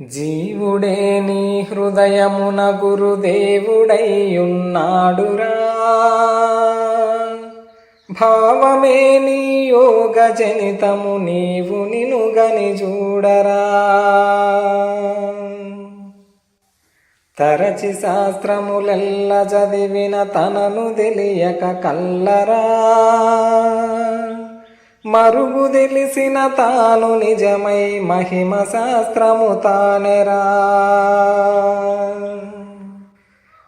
జీవుడే నీ హృదయమున గురుదేవుడైయున్నాడురా. భావమే నీ యోగ జనితము, నీవు నినుగని చూడరా. తరచి శాస్త్రములెల్ల చదివిన తనను తెలియక కల్లరా. మరుగు తెలిసిన తాను నిజమై మహిమ శాస్త్రము తానెరా.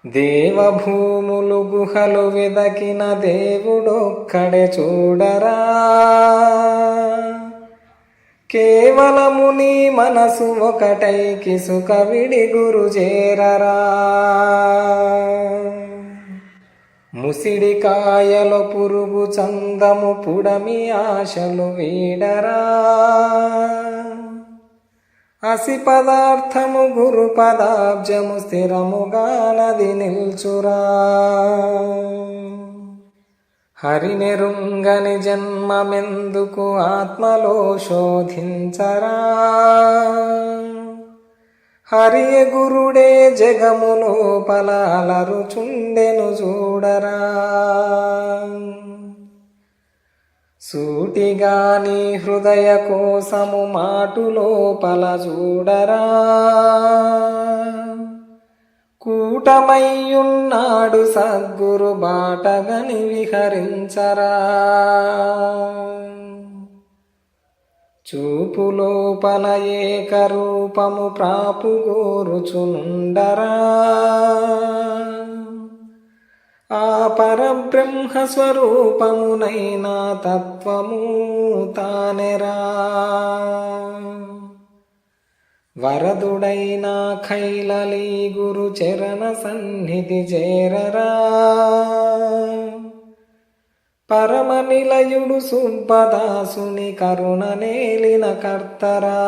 దేవభూములు గుహలు వెదకిన దేవుడొక్కడే చూడరా. కేవలము నీ మనసు ఒకటై కిసుక విడి గురు చేరరా. ముసిడి కాయల పురుగు చందము పుడమి ఆశలు వీడరా. అసి పదార్థము గురు పదాబ్జము స్థిరముగా నది నిల్చురా. హరినెరుంగని జన్మమెందుకు ఆత్మలో శోధించరా. హరియ గురుడే జగము లోపల అలరుచుండెను చూడరా. సూటిగా నీ హృదయ కోసము మాటు లోపల చూడరా. కూటమయ్యున్నాడు సద్గురు బాటగని విహరించరా. చూపు లోపల ఏకరూపము ప్రాపుగోరుచునుండరా. ఆ పరబ్రహ్మ స్వరూపమునైనా తత్వము తానెరా. వరదుడైనా ఖైలలి గురు చరణ సన్నిధి చేరరా. పరమ నిలయుడు సుబ్బదాసుని కరుణ నేలిన కర్తరా.